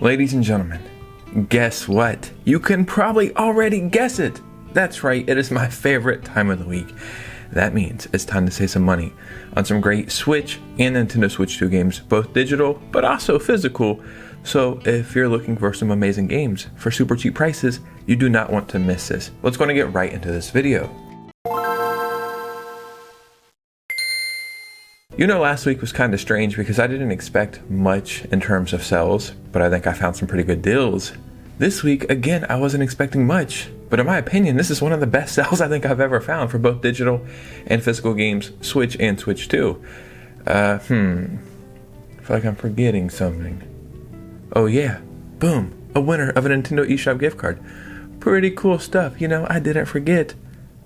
Ladies and gentlemen, guess what? You can probably already guess it. That's right, it is my favorite time of the week. That means it's time to save some money on some great Switch and Nintendo Switch 2 games, both digital but also physical. So if you're looking for some amazing games for super cheap prices, you do not want to miss this. Let's go and get right into this video. You know, last week was kind of strange because I didn't expect much in terms of sales, but I think I found some pretty good deals. This week, again, I wasn't expecting much, but in my opinion, this is one of the best sales I think I've ever found for both digital and physical games, Switch and Switch 2. I feel like I'm forgetting something. Oh yeah, boom, a winner of a Nintendo Eshop gift card. Pretty cool stuff, you know, I didn't forget.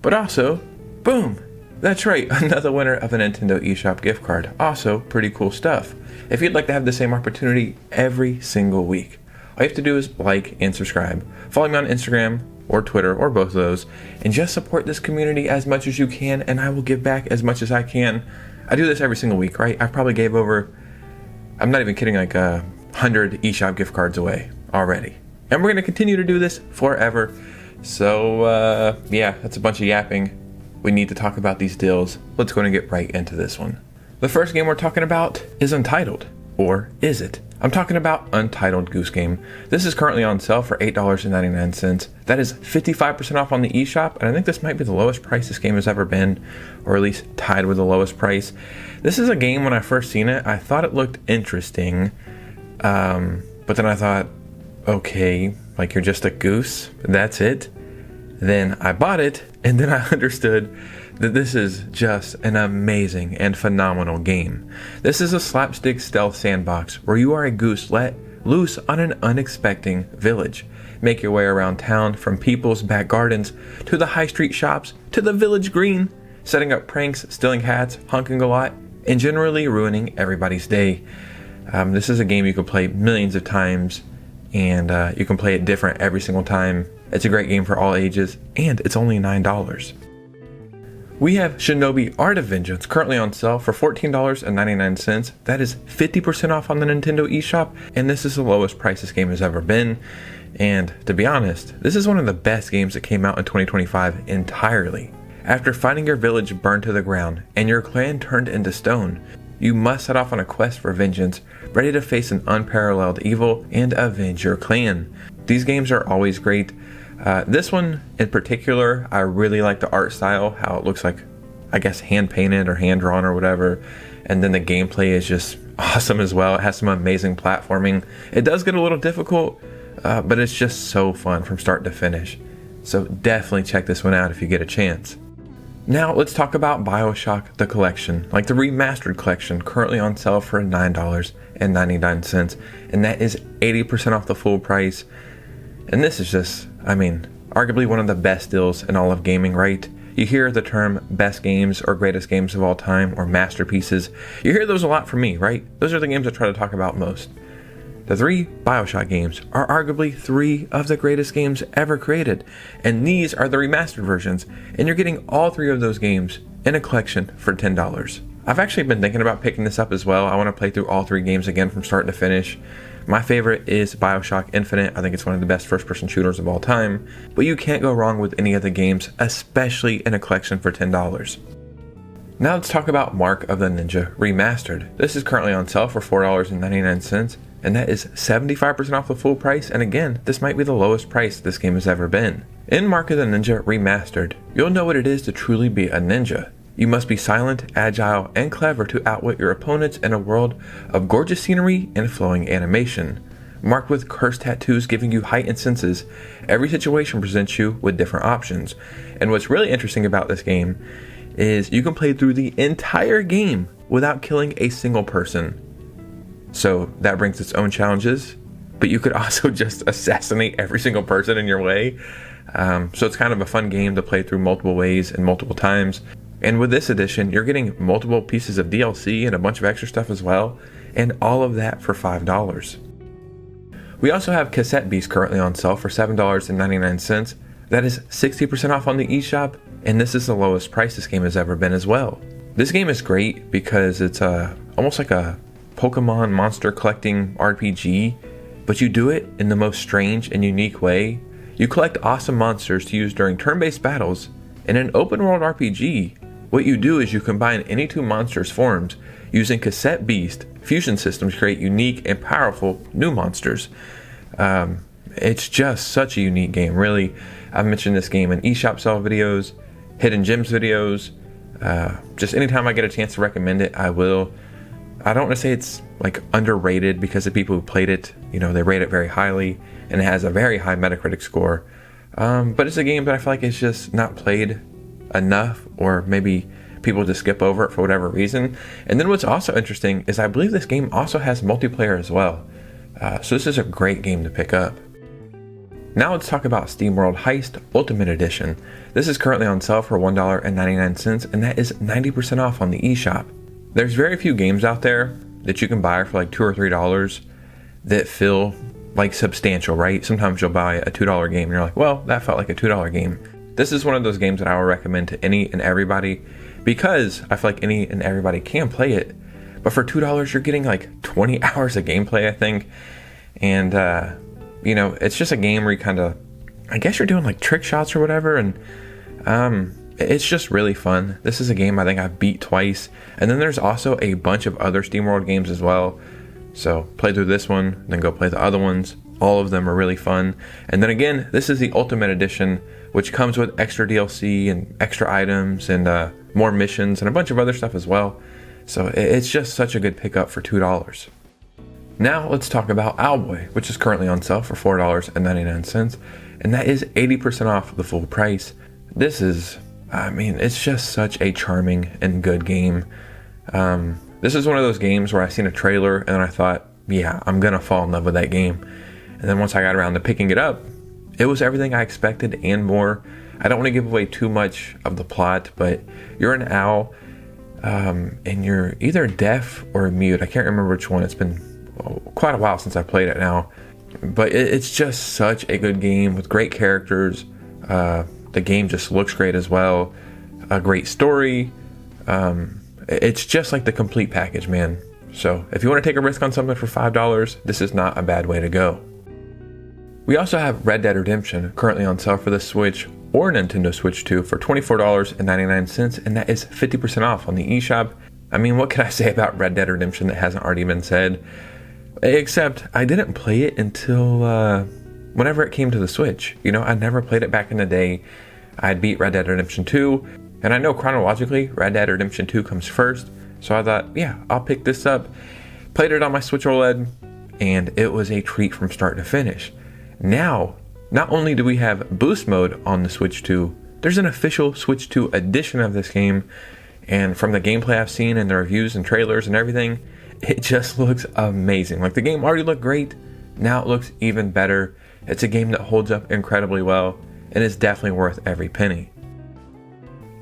But also, boom, that's right, another winner of a Nintendo Eshop gift card. Also, pretty cool stuff. If you'd like to have the same opportunity every single week, all you have to do is like and subscribe. Follow me on Instagram or Twitter or both of those, and just support this community as much as you can, and I will give back as much as I can. I do this every single week, right? I probably gave over, I'm not even kidding, like 100 eShop gift cards away already. And we're going to continue to do this forever. So yeah, that's a bunch of yapping. We need to talk about these deals. Let's go and get right into this one. The first game we're talking about is Untitled, or is it? I'm talking about Untitled Goose Game. This is currently on sale for $8.99. That is 55% off on the eShop, and I think this might be the lowest price this game has ever been, or at least tied with the lowest price. This is a game, when I first seen it, I thought it looked interesting, but then I thought, okay, like you're just a goose, that's it? Then I bought it, and then I understood that this is just an amazing and phenomenal game. This is a slapstick stealth sandbox where you are a goose let loose on an unexpected village. Make your way around town, from people's back gardens to the high street shops to the village green, setting up pranks, stealing hats, honking a lot, and generally ruining everybody's day. This is a game you can play millions of times, and you can play it different every single time. It's a great game for all ages, and it's only $9. We have Shinobi Art of Vengeance currently on sale for $14.99. That is 50% off on the Nintendo Eshop, and this is the lowest price this game has ever been. And to be honest, this is one of the best games that came out in 2025 entirely. After finding your village burned to the ground and your clan turned into stone, you must set off on a quest for vengeance, ready to face an unparalleled evil and avenge your clan. These games are always great. This one in particular, I really like the art style, how it looks like, I guess, hand painted or hand drawn or whatever. And then the gameplay is just awesome as well. It has some amazing platforming. It does get a little difficult, but it's just so fun from start to finish. So definitely check this one out if you get a chance. Now let's talk about BIOSHOCK the collection, like the remastered collection, currently on sale for $9.99, and that is 80% off the full price. And this is just, I mean, arguably one of the best deals in all of gaming, right? You hear the term best games or greatest games of all time or masterpieces. You hear those a lot from me, right? Those are the games I try to talk about most. The 3 BIOSHOCK games are arguably 3 of the greatest games ever created, and these are the remastered versions, and you're getting all 3 of those games in a collection for $10. I've actually been thinking about picking this up as well. I want to play through all 3 games again from start to finish. My favorite is BIOSHOCK Infinite. I think it's one of the best first-person shooters of all time, but you can't go wrong with any of the games, especially in a collection for $10. Now let's talk about Mark of the Ninja Remastered. This is currently on sale for $4.99, and that is 75% off the full price, and again, this might be the lowest price this game has ever been. In Mark of the Ninja Remastered, you'll know what it is to truly be a ninja. You must be silent, agile, and clever to outwit your opponents in a world of gorgeous scenery and flowing animation. Marked with cursed tattoos giving you heightened senses, every situation presents you with different options. And what's really interesting about this game is you can play through the entire game without killing a single person. So that brings its own challenges, but you could also just assassinate every single person in your way. So it's kind of a fun game to play through multiple ways and multiple times. And with this edition, you're getting multiple pieces of DLC and a bunch of extra stuff as well, and all of that for $5. We also have Cassette Beast currently on sale for $7.99. That is 60% off on the eShop, and this is the lowest price this game has ever been as well. This game is great because it's almost like a Pokemon monster collecting RPG. but you do it in the most strange and unique way. You collect awesome monsters to use during turn-based battles. In an open-world RPG, what you do is you combine any two monsters' forms using cassette beast fusion systems to create unique and powerful new monsters. It's just such a unique game, really. I've mentioned this game in eShop sell videos, hidden gems videos. Just anytime I get a chance to recommend it, I will. I don't want to say it's like underrated because the people who played it, you know, they rate it very highly and it has a very high Metacritic score. But it's a game that I feel like it's just not played enough, or maybe people just skip over it for whatever reason. And then what's also interesting is I believe this game also has multiplayer as well. So this is a great game to pick up. Now let's talk about SteamWorld Heist Ultimate Edition. This is currently on sale for $1.99, and that is 90% off on the eShop. There's very few games out there that you can buy for like $2 or $3 that feel like substantial, right? Sometimes you'll buy a $2 game and you're like, well, that felt like a $2 game. This is one of those games that I will recommend to any and everybody because I feel like any and everybody can play it. But for $2, you're getting like 20 hours of gameplay, I think. And, you know, it's just a game where you kind of, I guess you're doing like trick shots or whatever. And it's just really fun. This is a game I think I've beat twice. And then there's also a bunch of other SteamWorld games as well. So play through this one, then go play the other ones. All of them are really fun. And then again, this is the Ultimate Edition, which comes with extra DLC and extra items and more missions and a bunch of other stuff as well. So it's just such a good pickup for $2. Now let's talk about OWLBOY, which is currently on sale for $4.99, and that is 80% off the full price. This is, I mean, it's just such a charming and good game. This is one of those games where I seen a trailer and I thought, yeah, I'm gonna fall in love with that game. And then once I got around to picking it up, it was everything I expected and more. I don't want to give away too much of the plot, but you're an owl, and you're either deaf or mute. I can't remember which one. It's been quite a while since I played it now. But it's just such a good game with great characters. The game just looks great as well. A great story. It's just like the complete package, man. So if you want to take a risk on something for $5, this is not a bad way to go. We also have Red Dead Redemption currently on sale for the Switch or Nintendo Switch 2 for $24.99, and that is 50% off on the eShop. I mean, what can I say about Red Dead Redemption that hasn't already been said? Except I didn't play it until whenever it came to the Switch. You know, I never played it back in the day. I'd beat Red Dead Redemption 2, and I know chronologically Red Dead Redemption 2 comes first, so I thought, yeah, I'll pick this up. Played it on my Switch OLED, and it was a treat from start to finish. Now, not only do we have boost mode on the Switch 2, there's an official Switch 2 edition of this game, and from the gameplay I've seen and the reviews and trailers and everything, it just looks amazing. Like, the game already looked great, now it looks even better. It's a game that holds up incredibly well, and is definitely worth every penny.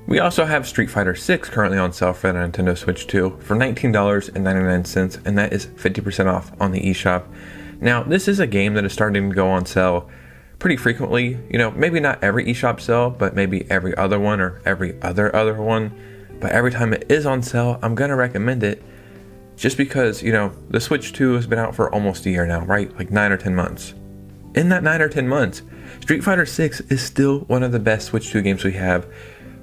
We also have Street Fighter 6 currently on sale for the Nintendo Switch 2 for $19.99, and that is 50% off on the eShop. Now, this is a game that is starting to go on sale pretty frequently. You know, maybe not every eShop sale, but maybe every other one or every other one. But every time it is on sale, I'm going to recommend it just because, you know, the Switch 2 has been out for almost a year now, right? Like 9 or 10 months. In that 9 or 10 months, Street Fighter 6 is still one of the best Switch 2 games we have.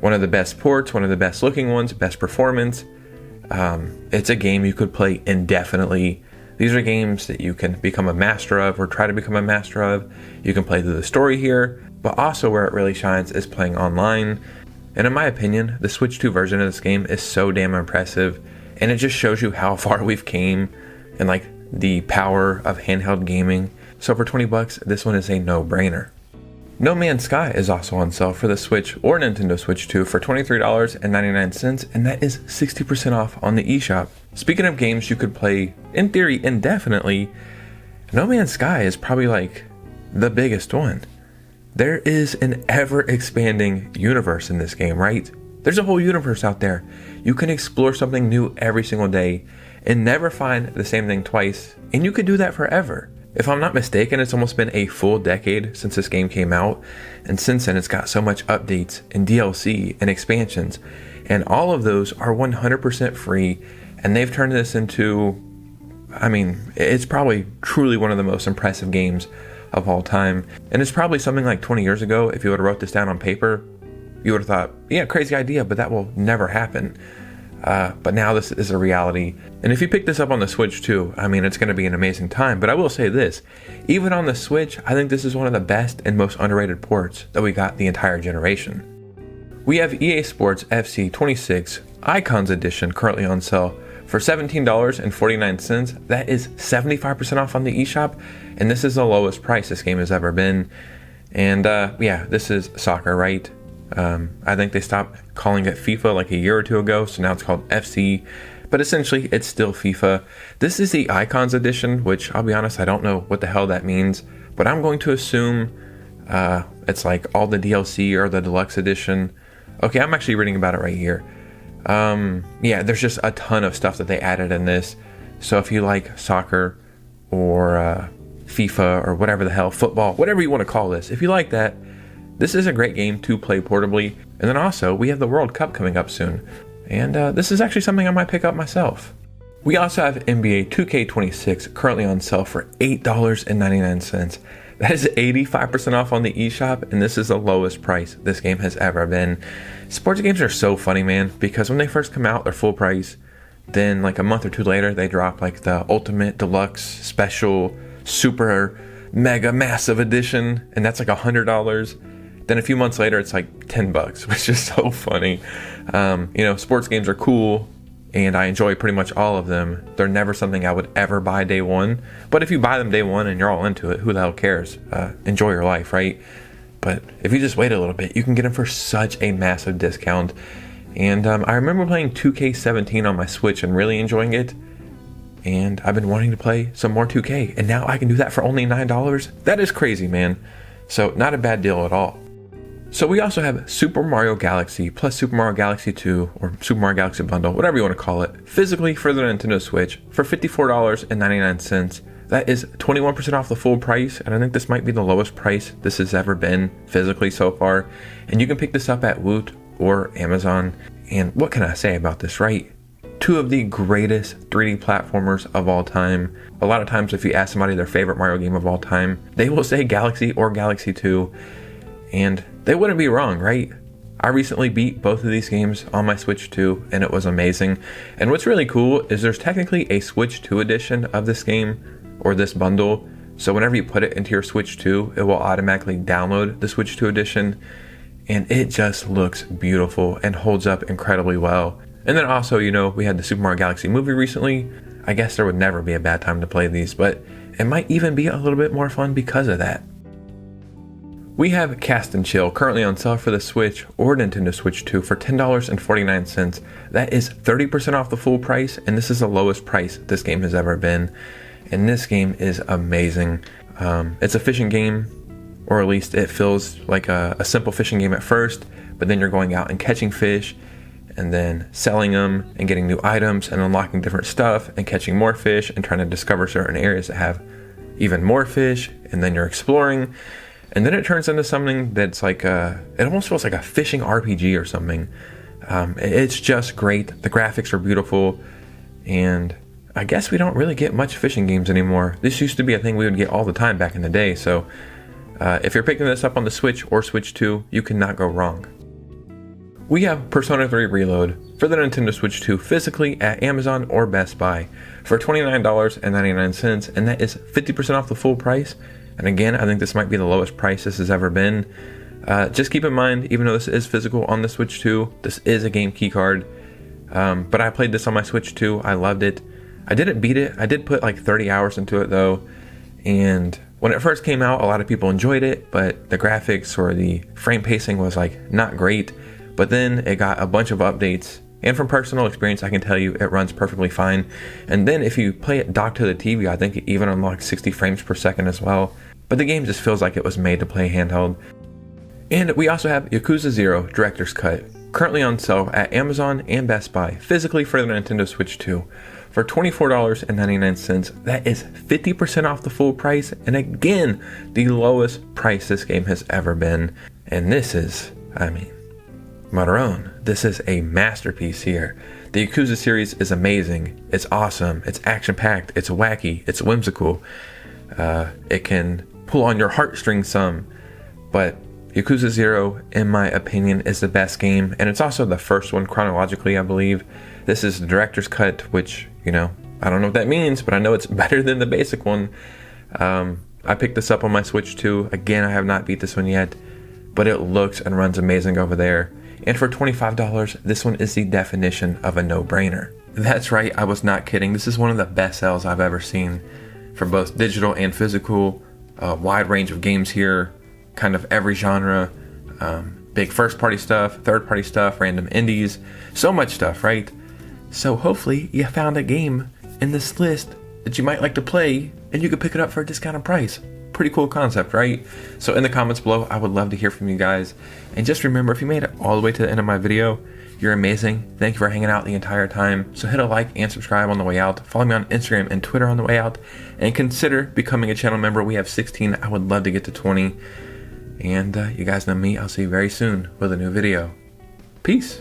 One of the best ports, one of the best looking ones, best performance. It's a game you could play indefinitely. These are games that you can become a master of or try to become a master of. You can play through the story here, but also where it really shines is playing online. And in my opinion, the Switch 2 version of this game is so damn impressive, and it just shows you how far we've came and like the power of handheld gaming. So for 20 bucks, this one is a no-brainer. No Man's Sky is also on sale for the Switch or Nintendo Switch 2 for $23.99, and that is 60% off on the eShop. Speaking of games you could play, in theory, indefinitely, No Man's Sky is probably like the biggest one. There is an ever-expanding universe in this game, right? There's a whole universe out there. You can explore something new every single day and never find the same thing twice, and you could do that forever. If I'm not mistaken, it's almost been a full decade since this game came out, and since then it's got so much updates and DLC and expansions, and all of those are 100% free, and they've turned this into I mean, it's probably truly one of the most impressive games of all time. And it's probably something like 20 years ago, if you would have wrote this down on paper, you would have thought, yeah, crazy idea, but that will never happen. But now this is a reality. And if you pick this up on the Switch too, I mean, it's going to be an amazing time. But I will say this, even on the Switch, I think this is one of the best and most underrated ports that we got the entire generation. We have EA Sports FC 26 Icons Edition currently on sale for $17.49. That is 75% off on the eShop, and this is the lowest price this game has ever been. And yeah, this is soccer, right? I think they stopped calling it FIFA like a year or two ago, so now it's called FC, but essentially it's still FIFA. This is the Icons Edition, which I'll be honest, I don't know what the hell that means, but I'm going to assume it's like all the DLC or the Deluxe Edition. Okay, I'm actually reading about it right here. Yeah, there's just a ton of stuff that they added in this. So if you like soccer or FIFA or whatever the hell, football, whatever you want to call this, if you like that, this is a great game to play portably. And then also, we have the World Cup coming up soon. And this is actually something I might pick up myself. We also have NBA 2K26 currently on sale for $8.99. That is 85% off on the eShop, and this is the lowest price this game has ever been. Sports games are so funny, man, because when they first come out, they're full price. Then like a month or two later, they drop like the Ultimate Deluxe Special Super Mega Massive Edition, and that's like $100. Then a few months later, it's like $10, which is so funny. You know, sports games are cool, and I enjoy pretty much all of them. They're never something I would ever buy day one. But if you buy them day one and you're all into it, who the hell cares? Enjoy your life, right? But if you just wait a little bit, you can get them for such a massive discount. And I remember playing 2K17 on my Switch and really enjoying it. And I've been wanting to play some more 2K. And now I can do that for only $9. That is crazy, man. So not a bad deal at all. So we also have Super Mario Galaxy plus Super Mario Galaxy 2 or Super Mario Galaxy Bundle, whatever you want to call it, physically for the Nintendo Switch for $54.99. That is 21% off the full price, and I think this might be the lowest price this has ever been physically so far. And you can pick this up at Woot or Amazon. And what can I say about this, right? Two of the greatest 3D platformers of all time. A lot of times if you ask somebody their favorite Mario game of all time, they will say Galaxy or Galaxy 2. And they wouldn't be wrong, right? I recently beat both of these games on my Switch 2, and it was amazing. And what's really cool is there's technically a Switch 2 edition of this game, or this bundle. So whenever you put it into your Switch 2, it will automatically download the Switch 2 edition. And it just looks beautiful and holds up incredibly well. And then also, you know, we had the Super Mario Galaxy movie recently. I guess there would never be a bad time to play these, but it might even be a little bit more fun because of that. We have Cast and Chill currently on sale for the Switch or Nintendo Switch 2 for $10.49. That is 30% off the full price, and this is the lowest price this game has ever been. And this game is amazing. It's a fishing game, or at least it feels like a simple fishing game at first, but then you're going out and catching fish, and then selling them and getting new items and unlocking different stuff and catching more fish and trying to discover certain areas that have even more fish, and then you're exploring. And then it turns into something that's like it almost feels like a fishing RPG or something. It's just great. The graphics are beautiful, and I guess we don't really get much fishing games anymore. This used to be a thing we would get all the time back in the day. So if you're picking this up on the Switch or Switch 2, you cannot go wrong. We have Persona 3 Reload for the Nintendo Switch 2 physically at Amazon or Best Buy for $29.99, and that is 50% off the full price. And again, I think this might be the lowest price this has ever been. Just keep in mind, even though this is physical on the Switch 2, this is a game key card. But I played this on my Switch 2. I loved it. I didn't beat it. I did put like 30 hours into it though. And when it first came out, a lot of people enjoyed it, but the graphics or the frame pacing was like not great. But then it got a bunch of updates. And from personal experience, I can tell you it runs perfectly fine. And then if you play it docked to the TV, I think it even unlocks 60 frames per second as well. But the game just feels like it was made to play handheld. And we also have Yakuza 0 Director's Cut, currently on sale at Amazon and Best Buy, physically for the Nintendo Switch 2, for $24.99. That is 50% off the full price, and again, the lowest price this game has ever been. And this is, Maroon, this is a masterpiece here. The Yakuza series is amazing. It's awesome. It's action-packed. It's wacky. It's whimsical. It can pull on your heartstrings some. But Yakuza 0, in my opinion, is the best game. And it's also the first one chronologically, I believe. This is the director's cut, which, you know, I don't know what that means, but I know it's better than the basic one. I picked this up on my Switch too. Again, I have not beat this one yet, but it looks and runs amazing over there. And for $25, this one is the definition of a no-brainer. That's right, I was not kidding. This is one of the best sales I've ever seen for both digital and physical. Wide range of games here, kind of every genre. Big first-party stuff, third-party stuff, random indies, so much stuff, right? So hopefully you found a game in this list that you might like to play and you could pick it up for a discounted price. Pretty cool concept, right? So in the comments below, I would love to hear from you guys. And just remember, if you made it all the way to the end of my video, you're amazing. Thank you for hanging out the entire time. So hit a like and subscribe on the way out. Follow me on Instagram and Twitter on the way out. And consider becoming a channel member. We have 16. I would love to get to 20. And you guys know me. I'll see you very soon with a new video. Peace.